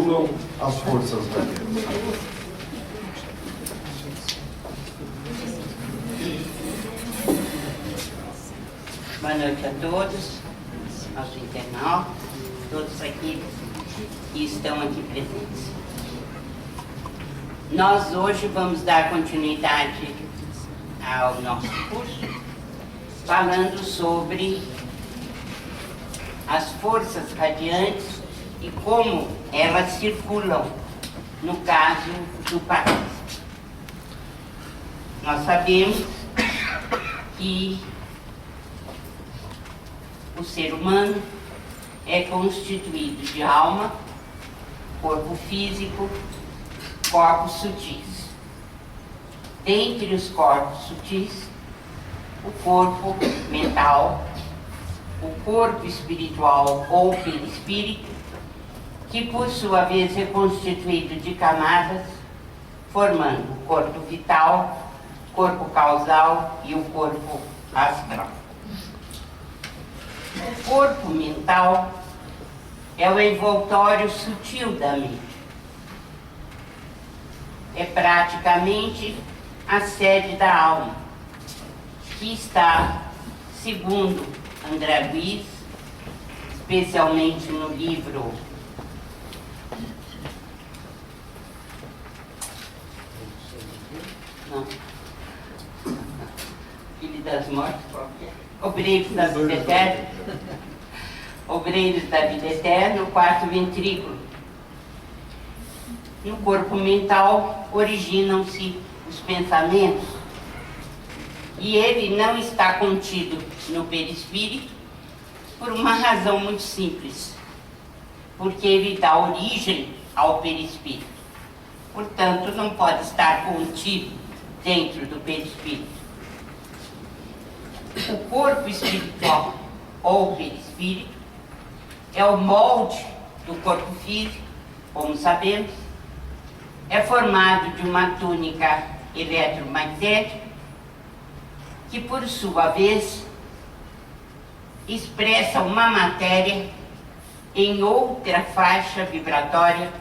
circulam as forças da Terra. Boa noite a todos, aos internautas, todos aqui que estão aqui presentes. Nós hoje vamos dar continuidade ao nosso curso, falando sobre as forças radiantes e como elas circulam no caso do país. Nós sabemos que o ser humano é constituído de alma, corpo físico, corpos sutis. Dentre os corpos sutis, o corpo mental, o corpo espiritual ou perispírito, que por sua vez é constituído de camadas, formando o corpo vital, corpo causal e o corpo astral. O corpo mental é o envoltório sutil da mente. É praticamente a sede da alma, que está, segundo André Luiz, especialmente no livro Filho das Mortes, Obreiros da Vida Eterna, Obreiros da Vida Eterna, o quarto ventrículo. No corpo mental originam-se os pensamentos, e ele não está contido no perispírito por uma razão muito simples, porque ele dá origem ao perispírito. Portanto, não pode estar contido dentro do perispírito. O corpo espiritual ou perispírito é o molde do corpo físico, como sabemos. É formado de uma túnica eletromagnética que, por sua vez, expressa uma matéria em outra faixa vibratória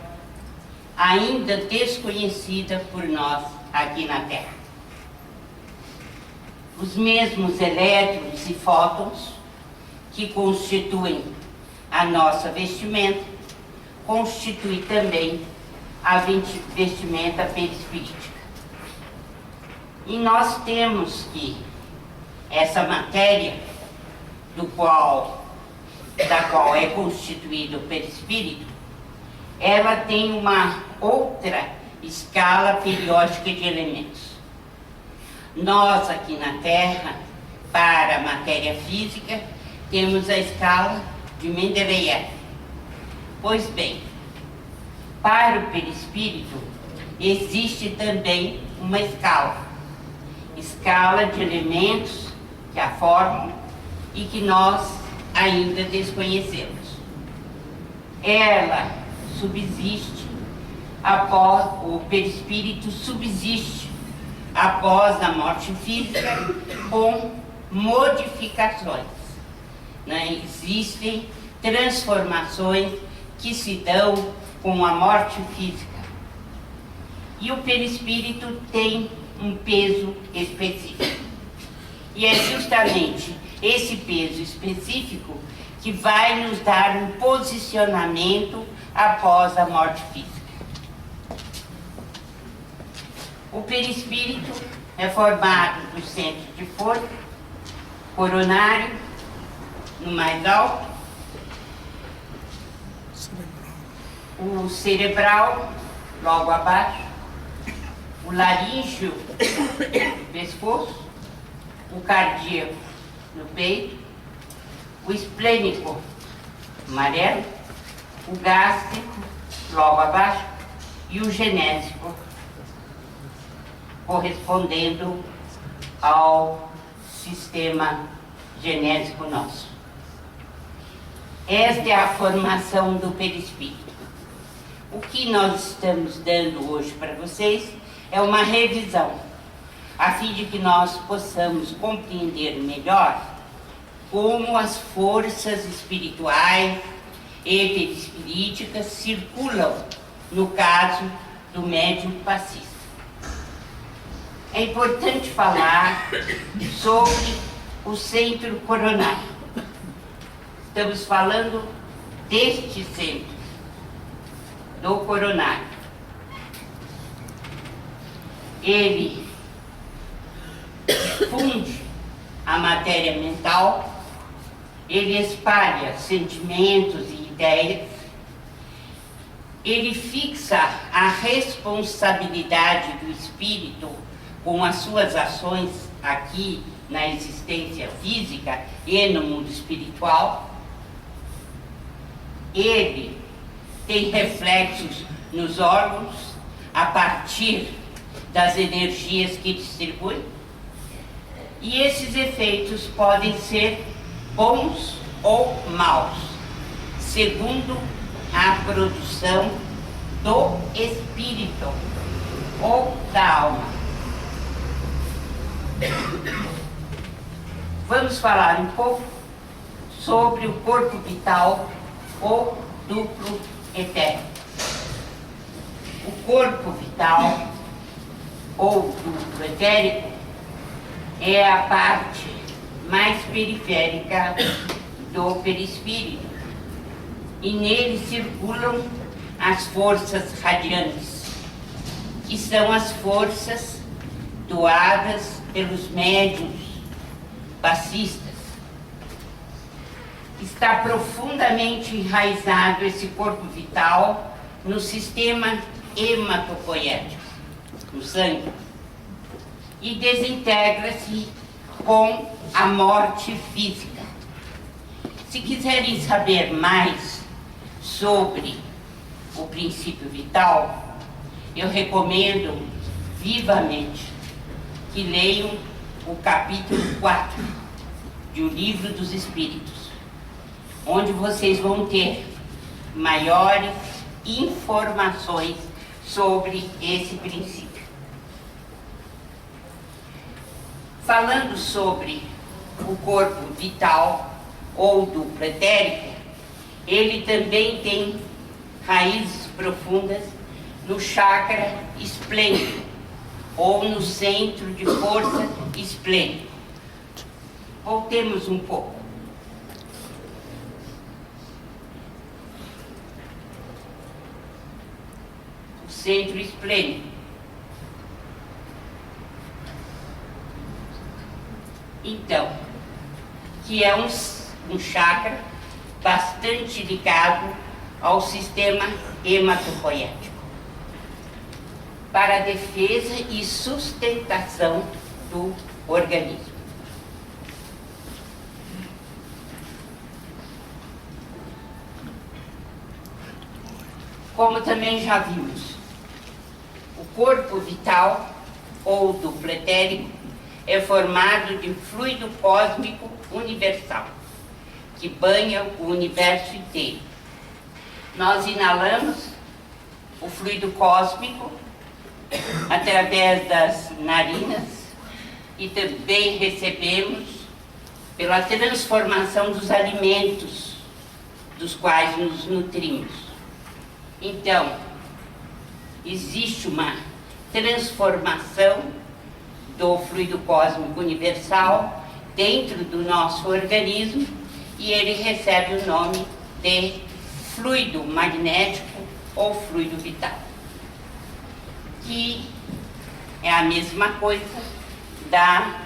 ainda desconhecida por nós aqui na Terra. Os mesmos elétrons e fótons que constituem a nossa vestimenta constituem também a vestimenta perispíritica. E nós temos que essa matéria da qual é constituído o perispírito, ela tem uma outra escala periódica de elementos. Nós aqui na Terra, para a matéria física, temos a escala de Mendeleev. Pois bem, para o perispírito existe também uma escala de elementos que a formam e que nós ainda desconhecemos. Ela subsiste após, o perispírito subsiste após a morte física com modificações. Né? Existem transformações que se dão com a morte física. E o perispírito tem um peso específico. E é justamente esse peso específico que vai nos dar um posicionamento após a morte física. O perispírito é formado do centro de força, coronário, no mais alto, o cerebral, logo abaixo, o laríngeo, pescoço, o cardíaco, no peito, o esplênico, amarelo, o gástrico, logo abaixo, e o genésico, correspondendo ao sistema genésico nosso. Esta é a formação do perispírito. O que nós estamos dando hoje para vocês é uma revisão, a fim de que nós possamos compreender melhor como as forças espirituais e perispiríticas circulam no caso do médium passista. É importante falar sobre o centro coronário. Estamos falando deste centro, do coronário. Ele funde a matéria mental, ele espalha sentimentos e ideias, ele fixa a responsabilidade do espírito com as suas ações aqui na existência física e no mundo espiritual. Ele tem reflexos nos órgãos a partir das energias que distribui, e esses efeitos podem ser bons ou maus, segundo a produção do espírito ou da alma. Vamos falar um pouco sobre o corpo vital ou duplo etérico. O corpo vital ou duplo etérico é a parte mais periférica do perispírito, e nele circulam as forças radiantes, que são as forças doadas pelos médiuns passistas. Está profundamente enraizado esse corpo vital no sistema hematopoético, no sangue, e desintegra-se com a morte física. Se quiserem saber mais sobre o princípio vital, eu recomendo vivamente que leiam o capítulo 4 de O Livro dos Espíritos, onde vocês vão ter maiores informações sobre esse princípio. Falando sobre o corpo vital ou duplo etérico, ele também tem raízes profundas no chakra esplênico, ou no centro de força esplênico. Voltemos um pouco. O centro esplênico. Então, que é um chakra bastante ligado ao sistema hematopoético, para a defesa e sustentação do organismo. Como também já vimos, o corpo vital ou duplo etérico é formado de fluido cósmico universal, que banha o universo inteiro. Nós inalamos o fluido cósmico através das narinas e também recebemos pela transformação dos alimentos dos quais nos nutrimos. Então, existe uma transformação do fluido cósmico universal dentro do nosso organismo, e ele recebe o nome de fluido magnético ou fluido vital, que é a mesma coisa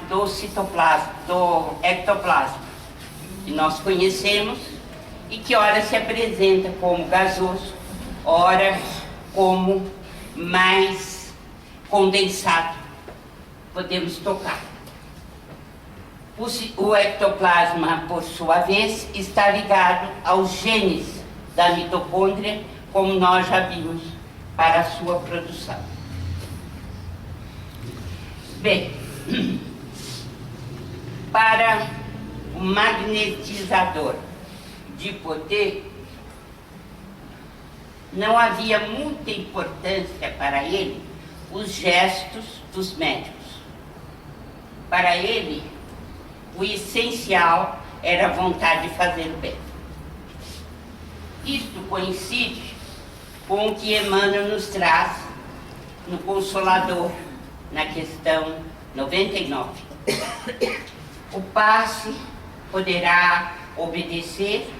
do citoplasma, do ectoplasma, que nós conhecemos e que ora se apresenta como gasoso, ora como mais condensado, podemos tocar. O ectoplasma, por sua vez, está ligado aos genes da mitocôndria, como nós já vimos, para a sua produção. Bem, para o magnetizador de poder, não havia muita importância para ele os gestos dos médicos. Para ele, o essencial era a vontade de fazer o bem. Isto coincide com o que Emmanuel nos traz no Consolador, na questão 99. O passe poderá obedecer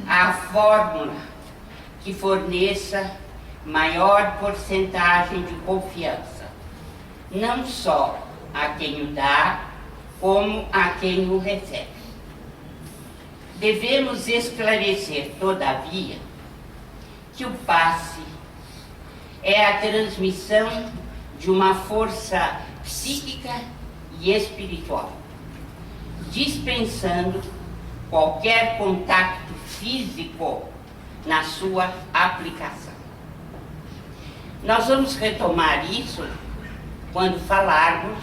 à fórmula que forneça maior porcentagem de confiança, não só a quem o dá, como a quem o recebe. Devemos esclarecer, todavia, que o passe é a transmissão de uma força psíquica e espiritual, dispensando qualquer contato físico na sua aplicação. Nós vamos retomar isso quando falarmos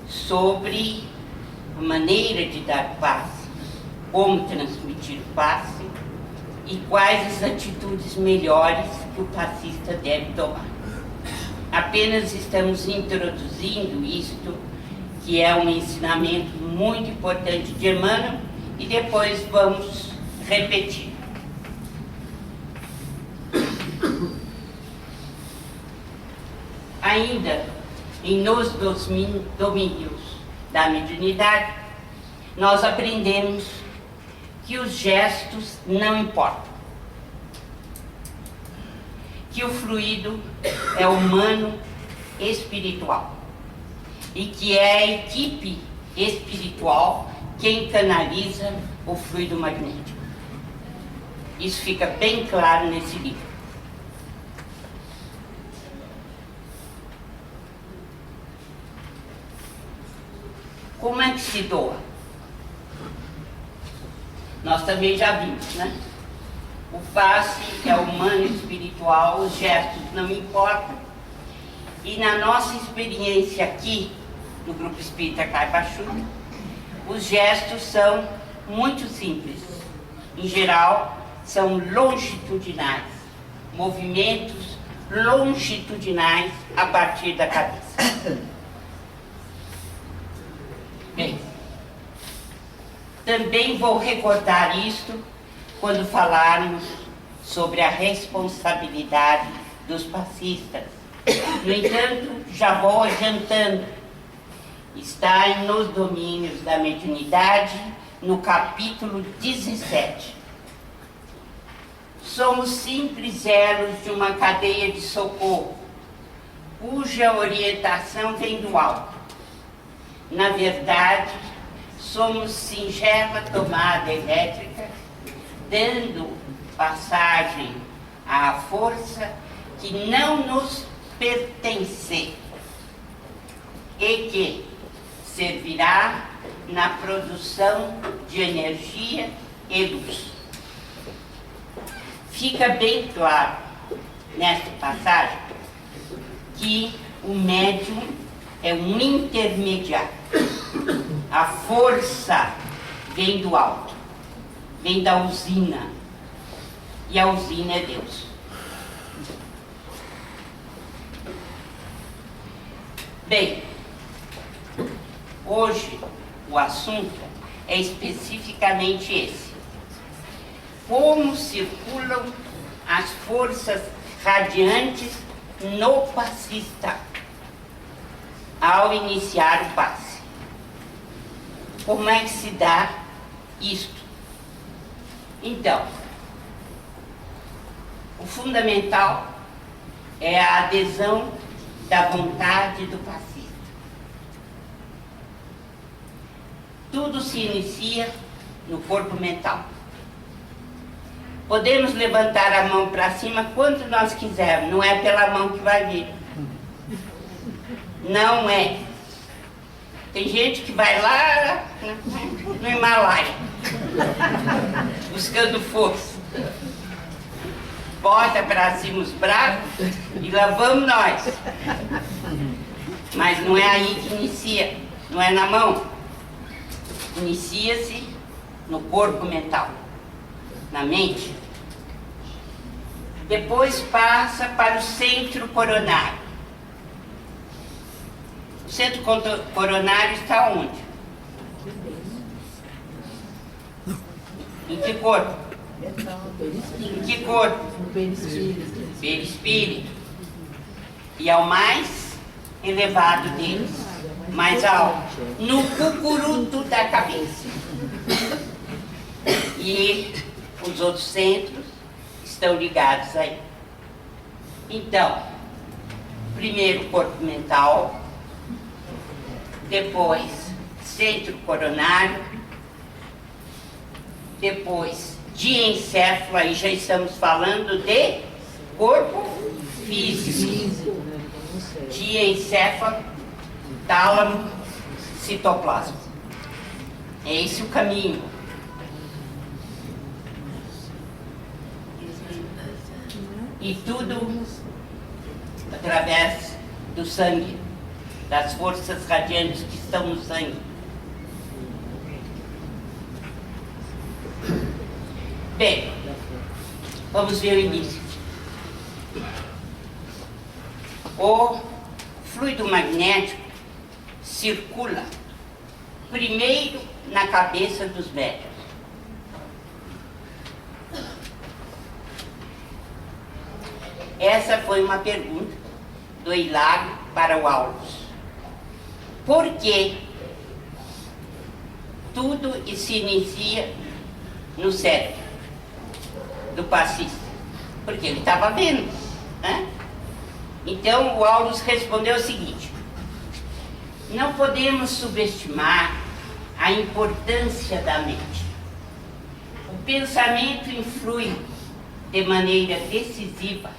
sobre a maneira de dar passe, como transmitir o passe e quais as atitudes melhores que o passista deve tomar. Apenas estamos introduzindo isto, que é um ensinamento muito importante de Emmanuel, e depois vamos repetir. Ainda nos domínios da mediunidade, nós aprendemos que os gestos não importam, que o fluido é humano espiritual e que é a equipe espiritual quem canaliza o fluido magnético. Isso fica bem claro nesse livro. Como é que se doa? Nós também já vimos, né? O passe é humano e espiritual, os gestos não importam. E na nossa experiência aqui, no Grupo Espírita Caibachuta, os gestos são muito simples. Em geral, são longitudinais, movimentos longitudinais a partir da cabeça. Bem, também vou recordar isto quando falarmos sobre a responsabilidade dos passistas. No entanto, já vou adiantando, está nos domínios da mediunidade, no capítulo 17. Somos simples elos de uma cadeia de socorro, cuja orientação vem do alto. Na verdade, somos singela tomada elétrica, dando passagem à força que não nos pertence e que servirá na produção de energia e luz. Fica bem claro nesta passagem que o médium é um intermediário. A força vem do alto, vem da usina, e a usina é Deus. Bem, hoje o assunto é especificamente esse: como circulam as forças radiantes no passista ao iniciar o passe. Como é que se dá isto? Então, o fundamental é a adesão da vontade do passista. Tudo se inicia no corpo mental. Podemos levantar a mão para cima quanto nós quisermos, não é pela mão que vai vir. Não é. Tem gente que vai lá no Himalaia, buscando força. Bota para cima os braços e lá vamos nós. Mas não é aí que inicia, não é na mão. Inicia-se no corpo mental, na mente. Depois passa para o centro coronário. O centro coronário está onde? Em que corpo? Em que corpo? Perispírito. E é o mais elevado deles, mais alto, no cucuruto da cabeça. E os outros centros estão ligados aí. Então, primeiro corpo mental, depois centro coronário, depois diencéfalo, aí já estamos falando de corpo físico. Diencéfalo, tálamo, citoplasma. É esse o caminho. E tudo através do sangue, das forças radiantes que estão no sangue. Bem, vamos ver o início. O fluido magnético circula primeiro na cabeça dos médiuns. Essa foi uma pergunta do Hilário para o Aulus. Por que tudo se inicia no cérebro do passista? Porque ele estava vendo, né? Então o Aulus respondeu o seguinte: não podemos subestimar a importância da mente. O pensamento influi de maneira decisiva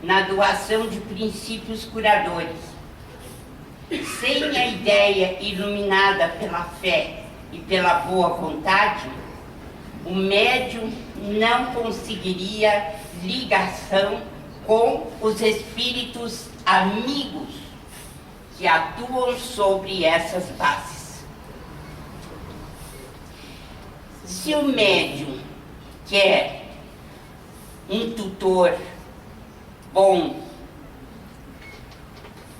na doação de princípios curadores. Sem a ideia iluminada pela fé e pela boa vontade, o médium não conseguiria ligação com os espíritos amigos que atuam sobre essas bases. Se o médium quer um tutor bom,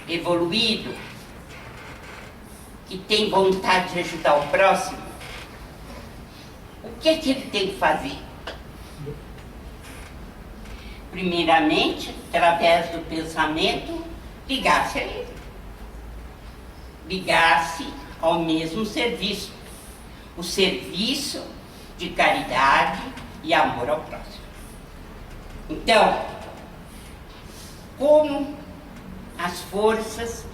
evoluído, que tem vontade de ajudar o próximo, o que ele tem que fazer? Primeiramente, através do pensamento, ligar-se a ele. Ligar-se ao mesmo serviço. O serviço de caridade e amor ao próximo. Então, como as forças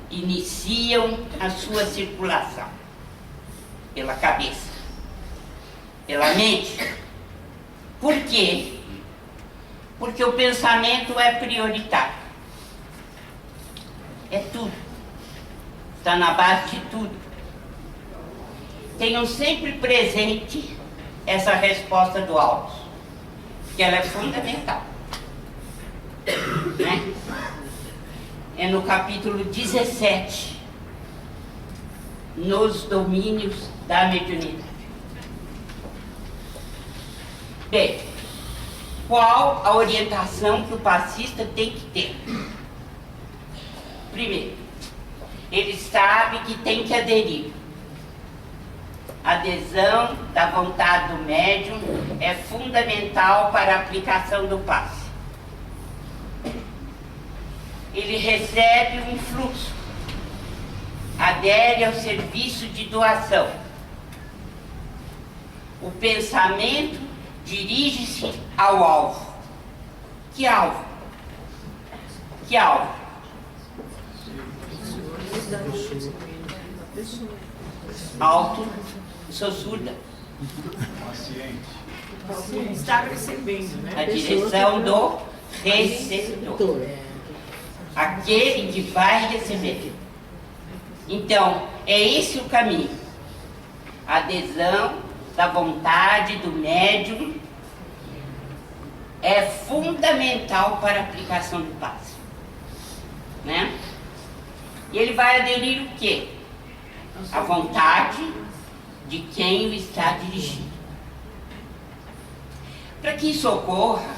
iniciam a sua circulação? Pela cabeça, pela mente. Por quê? Porque o pensamento é prioritário. É tudo. Está na base de tudo. Tenham sempre presente essa resposta do Aulus, que ela é fundamental. Né? É no capítulo 17, nos domínios da mediunidade. Bem, qual a orientação que o passista tem que ter? Primeiro, ele sabe que tem que aderir. A adesão da vontade do médium é fundamental para a aplicação do passe. Ele recebe um fluxo, adere ao serviço de doação. O pensamento dirige-se ao alvo. Que alvo? Que alvo? Alto, sou surda. Está recebendo, né? A direção do receptor. Aquele que vai receber. Então, é esse o caminho. A adesão da vontade do médium é fundamental para a aplicação do passe. Né? E ele vai aderir o quê? A vontade de quem o está dirigindo. Para que isso ocorra,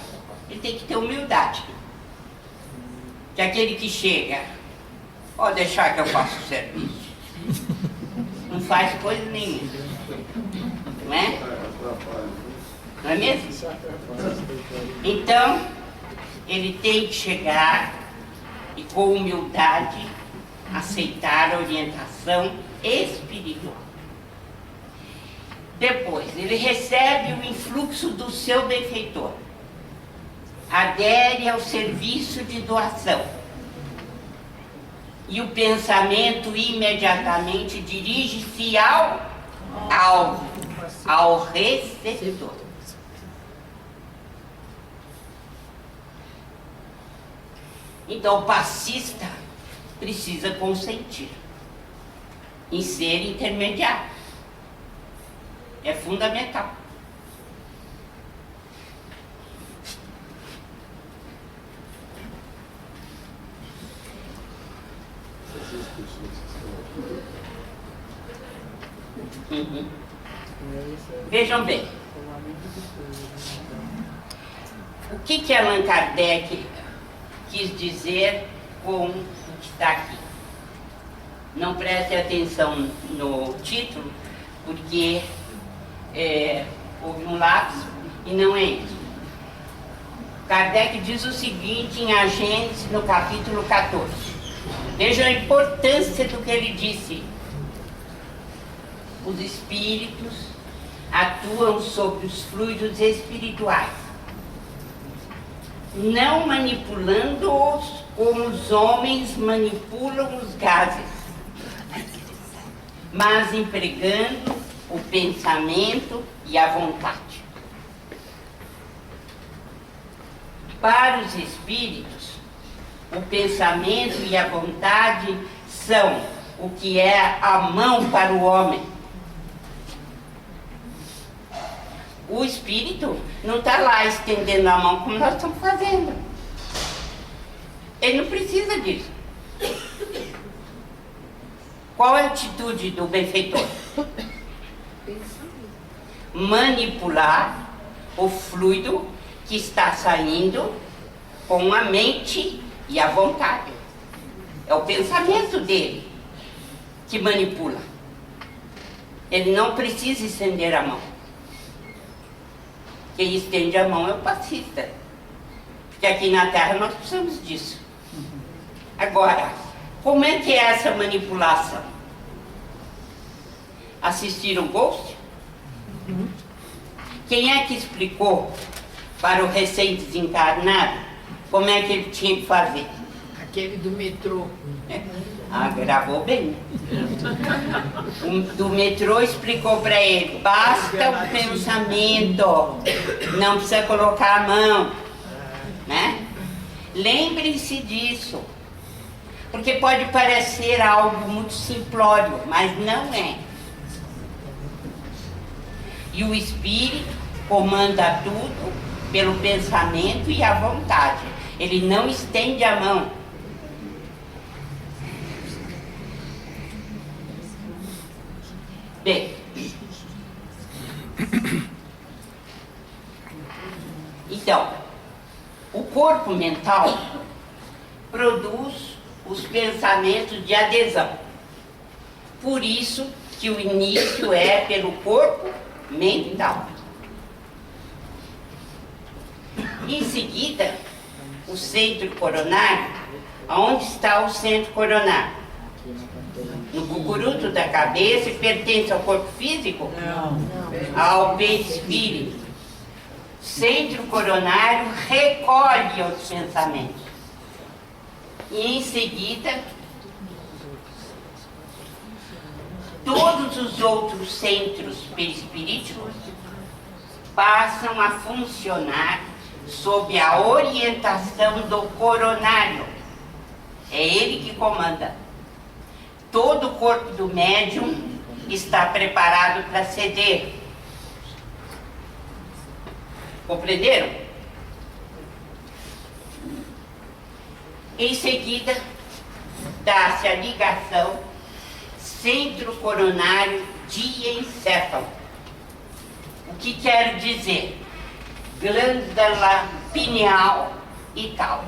ele tem que ter humildade. Que aquele que chega, pode deixar que eu faça o serviço. Não faz coisa nenhuma. Não é? Não é mesmo? Então, ele tem que chegar e, com humildade, aceitar a orientação espiritual. Depois, ele recebe o influxo do seu benfeitor, adere ao serviço de doação, e o pensamento imediatamente dirige-se ao alvo, ao receptor. Então, o passista precisa consentir em ser intermediário. É fundamental. Uhum. Vejam bem, o que Allan Kardec quis dizer com o que está aqui? Não preste atenção no título, porque houve um lapso e não é isso. Kardec diz o seguinte em A Gênese, no capítulo 14. Vejam a importância do que ele disse. Os espíritos atuam sobre os fluidos espirituais, não manipulando-os como os homens manipulam os gases, mas empregando o pensamento e a vontade. Para os espíritos, o pensamento e a vontade são o que é a mão para o homem. O espírito não está lá estendendo a mão como nós estamos fazendo. Ele não precisa disso. Qual é a atitude do benfeitor? Manipular o fluido que está saindo com a mente e a vontade. É o pensamento dele que manipula. Ele não precisa estender a mão. Quem estende a mão é o passista. Porque aqui na Terra nós precisamos disso. Agora, como é que é essa manipulação? Assistiram Ghost? Quem é que explicou para o recém-desencarnado como é que ele tinha que fazer? Aquele do metrô. Ah, gravou bem. O do metrô explicou para ele, basta o pensamento, não precisa colocar a mão, né? Lembrem-se disso, porque pode parecer algo muito simplório, mas não é. E o espírito comanda tudo pelo pensamento e a vontade. Ele não estende a mão. Bem, então, o corpo mental produz os pensamentos de adesão. Por isso que o início é pelo corpo mental. Em seguida, o centro coronário. Onde está o centro coronário? No cucuruto da cabeça, e pertence ao corpo físico? Não. Ao perispírito. Centro coronário recolhe os pensamentos. E em seguida, todos os outros centros perispiríticos passam a funcionar sob a orientação do coronário. É ele que comanda. Todo o corpo do médium está preparado para ceder. Compreenderam? Em seguida, dá-se a ligação centro coronário diencéfalo. O que quer dizer? Glândula pineal e tal.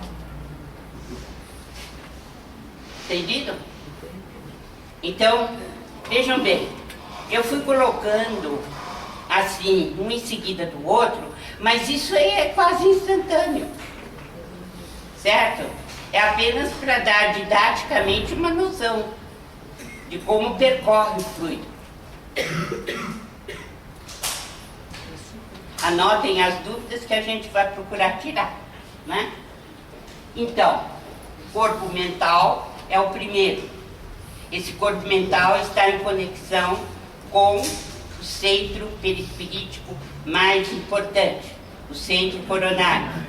Entendido? Então, vejam bem, eu fui colocando assim, um em seguida do outro, mas isso aí é quase instantâneo, certo? É apenas para dar didaticamente uma noção de como percorre o fluido. Anotem as dúvidas que a gente vai procurar tirar, né? Então, corpo mental é o primeiro. Esse corpo mental está em conexão com o centro perispirítico mais importante, o centro coronário.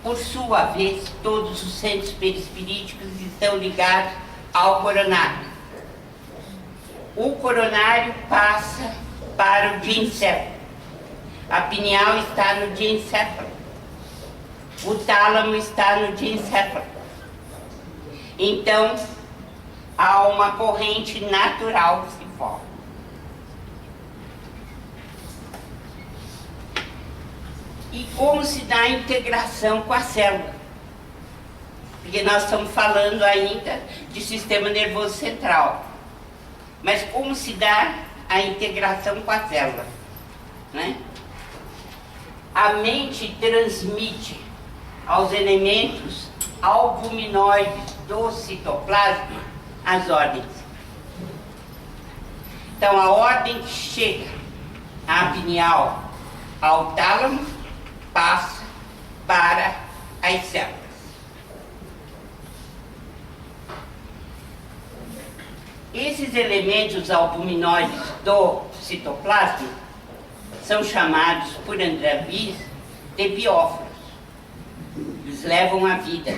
Por sua vez, todos os centros perispiríticos estão ligados ao coronário. O coronário passa para o diencéfalo. A pineal está no diencéfalo. O tálamo está no diencéfalo. Então, há uma corrente natural que se forma. E como se dá a integração com a célula? Porque nós estamos falando ainda de sistema nervoso central. Mas como se dá a integração com a célula, né? A mente transmite aos elementos albuminoides do citoplasma as ordens. Então, a ordem que chega à pineal, ao tálamo, passa para as células. Esses elementos albuminoides do citoplasma são chamados por André Luiz de bióforos. Eles levam a vida.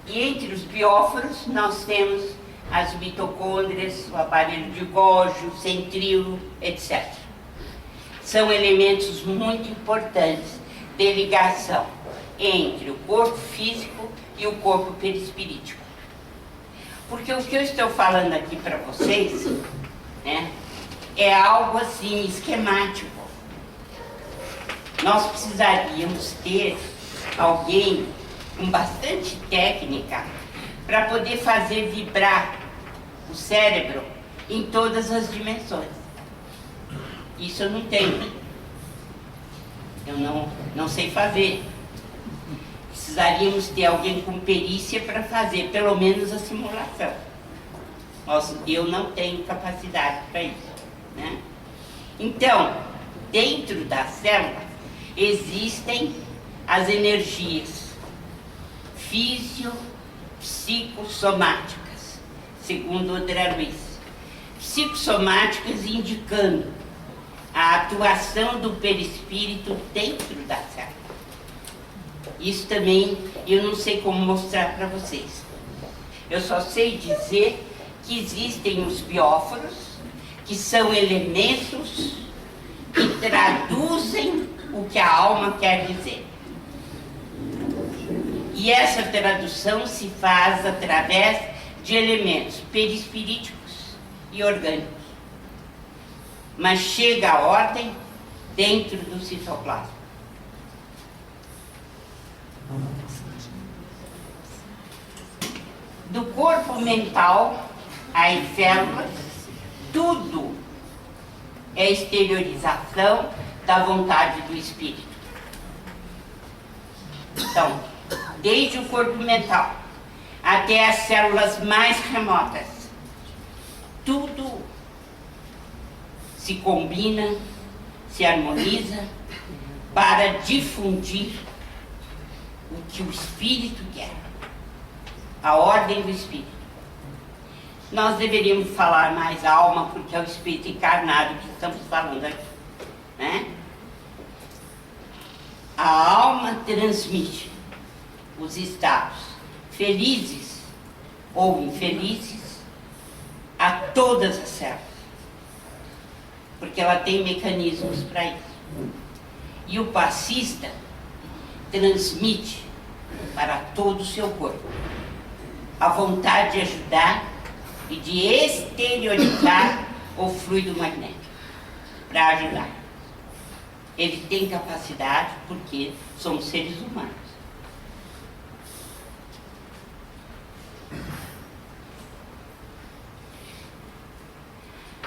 E entre os bióforos nós temos as mitocôndrias, o aparelho de Golgi, o centríolo, etc. São elementos muito importantes de ligação entre o corpo físico e o corpo perispirítico. Porque o que eu estou falando aqui para vocês, né, é algo assim esquemático. Nós precisaríamos ter alguém com bastante técnica para poder fazer vibrar o cérebro em todas as dimensões. Isso eu não tenho. Eu não sei fazer. Precisaríamos ter alguém com perícia para fazer pelo menos a simulação. Eu não tenho capacidade para isso, né? Então, dentro da célula existem as energias físio-psicossomáticas, segundo André Luiz. Psicossomáticas indicando a atuação do perispírito dentro da célula. Isso também eu não sei como mostrar para vocês. Eu só sei dizer que existem os bióforos, que são elementos que traduzem o que a alma quer dizer. E essa tradução se faz através de elementos perispiríticos e orgânicos. Mas chega a ordem dentro do citoplasma. Do corpo mental às células, tudo é exteriorização da vontade do espírito. Então, desde o corpo mental até as células mais remotas, tudo se combina, se harmoniza para difundir o que o espírito quer, a ordem do espírito. Nós deveríamos falar mais alma, porque é o espírito encarnado que estamos falando aqui, né? A alma transmite os estados felizes ou infelizes a todas as células, porque ela tem mecanismos para isso. E o passista transmite para todo o seu corpo a vontade de ajudar e de exteriorizar o fluido magnético para ajudar. Ele tem capacidade porque somos seres humanos.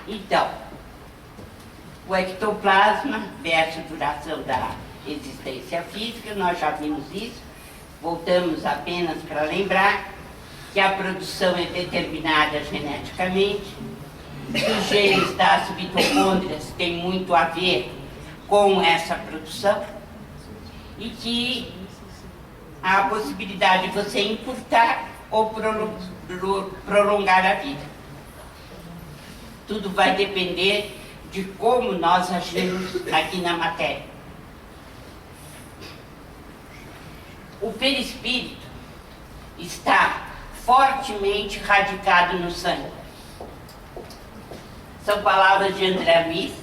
Então, o ectoplasma versus duração da existência física, nós já vimos isso, voltamos apenas para lembrar que a produção é determinada geneticamente, que os genes das mitocôndrias têm muito a ver com essa produção e que há a possibilidade de você encurtar ou prolongar a vida. Tudo vai depender de como nós agimos aqui na matéria. O perispírito está fortemente radicado no sangue. São palavras de André Luiz,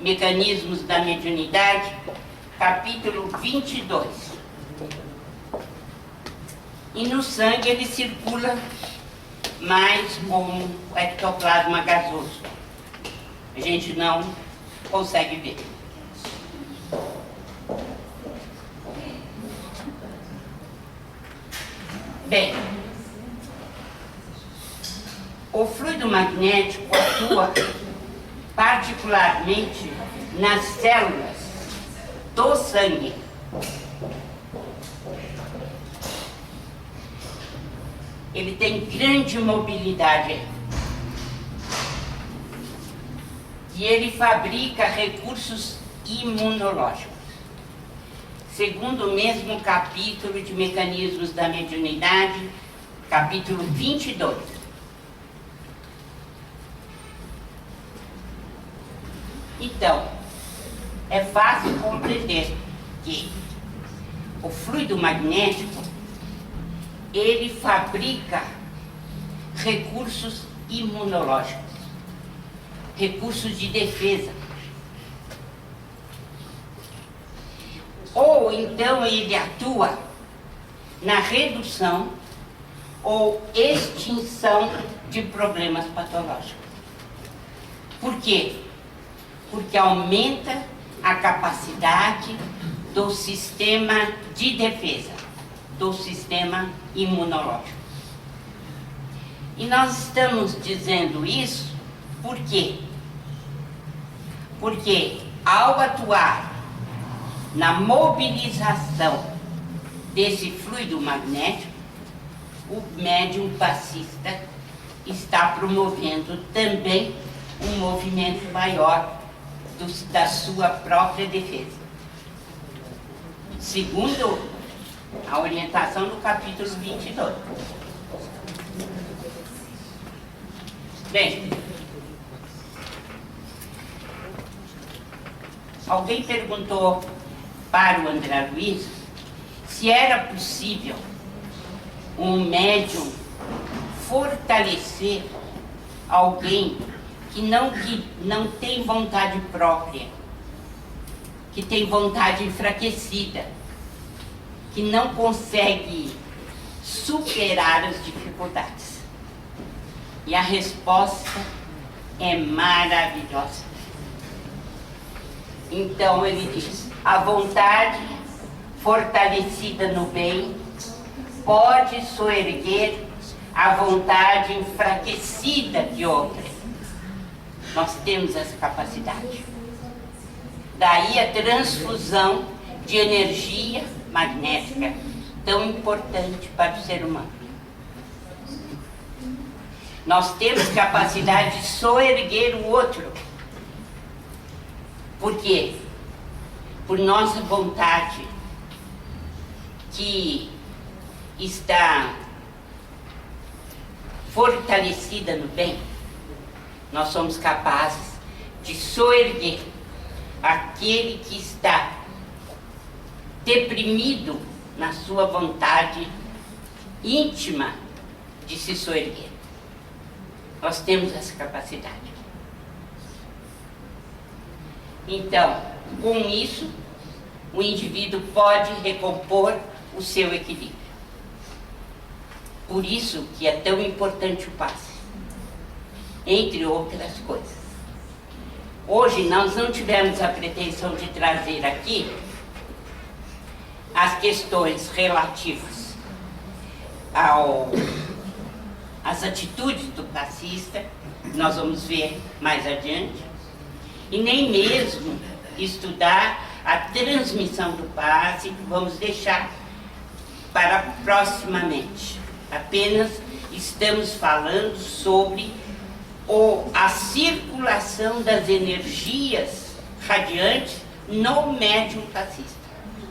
Mecanismos da Mediunidade, capítulo 22. E no sangue ele circula mais como o ectoplasma gasoso. A gente não consegue ver. Bem, o fluido magnético atua particularmente nas células do sangue. Ele tem grande mobilidade e ele fabrica recursos imunológicos. Segundo o mesmo capítulo de Mecanismos da Mediunidade, capítulo 22. Então, é fácil compreender que o fluido magnético, ele fabrica recursos imunológicos, recursos de defesa. Ou então ele atua na redução ou extinção de problemas patológicos. Por quê? Porque aumenta a capacidade do sistema de defesa, do sistema imunológico. E nós estamos dizendo isso por quê? Porque ao atuar na mobilização desse fluido magnético, o médium passista está promovendo também um movimento maior da sua própria defesa. Segundo a orientação do capítulo 22. Bem, alguém perguntou para o André Luiz se era possível um médium fortalecer alguém que não tem vontade própria, que tem vontade enfraquecida, que não consegue superar as dificuldades. E a resposta é maravilhosa. Então ele diz: a vontade fortalecida no bem pode soerguer a vontade enfraquecida de outra. Nós temos essa capacidade. Daí a transfusão de energia magnética, tão importante para o ser humano. Nós temos capacidade de soerguer o outro. Por quê? Por nossa vontade, que está fortalecida no bem, nós somos capazes de soerguer aquele que está deprimido na sua vontade íntima de se soerguer. Nós temos essa capacidade. Então, com isso, o indivíduo pode recompor o seu equilíbrio. Por isso que é tão importante o passe, entre outras coisas. Hoje nós não tivemos a pretensão de trazer aqui as questões relativas às atitudes do passista, nós vamos ver mais adiante, e nem mesmo estudar a transmissão do passe, que vamos deixar para proximamente. Apenas estamos falando sobre a circulação das energias radiantes no médium passista.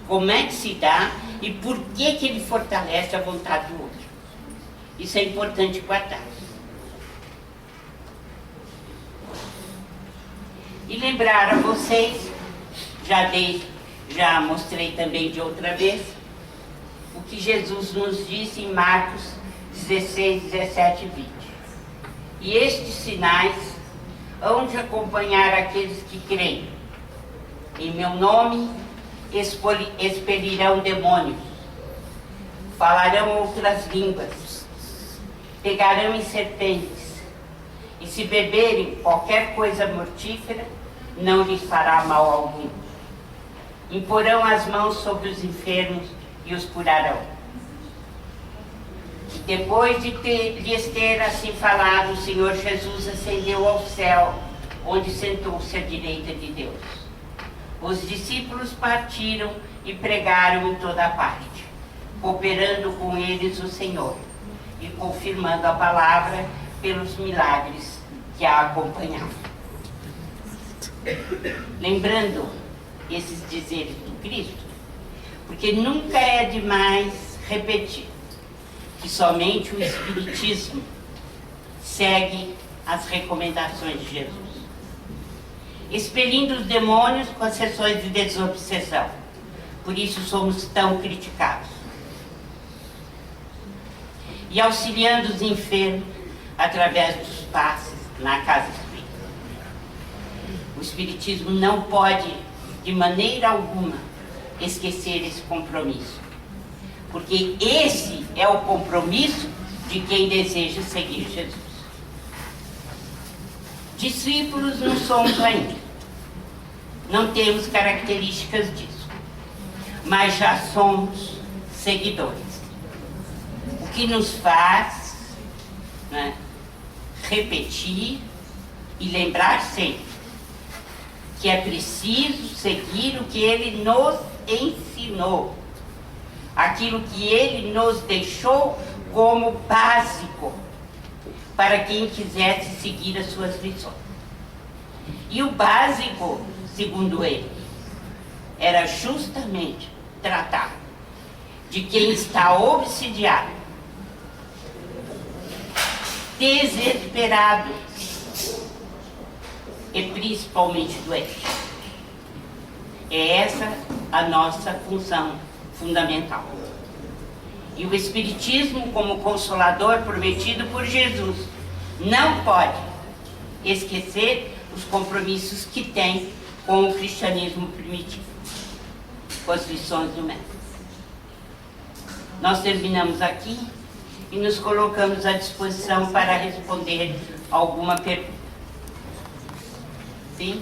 Como é que se dá e por que ele fortalece a vontade do outro. Isso é importante guardar. E lembrar a vocês, já mostrei também de outra vez, o que Jesus nos disse em Marcos 16, 17 e 20. E estes sinais hão de acompanhar aqueles que creem. Em meu nome expelirão demônios, falarão outras línguas, pegarão em serpentes, e se beberem qualquer coisa mortífera, não lhes fará mal algum. Imporão as mãos sobre os enfermos e os curarão. E depois de lhes ter assim falado, o Senhor Jesus ascendeu ao céu, onde sentou-se à direita de Deus. Os discípulos partiram e pregaram em toda a parte, cooperando com eles o Senhor e confirmando a palavra pelos milagres que a acompanhavam. Lembrando esses dizeres do Cristo, porque nunca é demais repetir que somente o Espiritismo segue as recomendações de Jesus, expelindo os demônios com as sessões de desobsessão. Por isso somos tão criticados. E auxiliando os enfermos através dos passes na casa espírita. O Espiritismo não pode, de maneira alguma, esquecer esse compromisso. Porque esse é o compromisso de quem deseja seguir Jesus. Discípulos não somos ainda. Não temos características disso. Mas já somos seguidores. O que nos faz, né, repetir e lembrar sempre que é preciso seguir o que ele nos ensinou. Aquilo que ele nos deixou como básico para quem quisesse seguir as suas lições. E o básico, segundo ele, era justamente tratar de quem está obsidiado, desesperado e principalmente doente. É essa a nossa função fundamental. E o Espiritismo, como consolador prometido por Jesus, não pode esquecer os compromissos que tem com o cristianismo primitivo, com as lições do Mestre. Nós terminamos aqui e nos colocamos à disposição para responder alguma pergunta. Sim?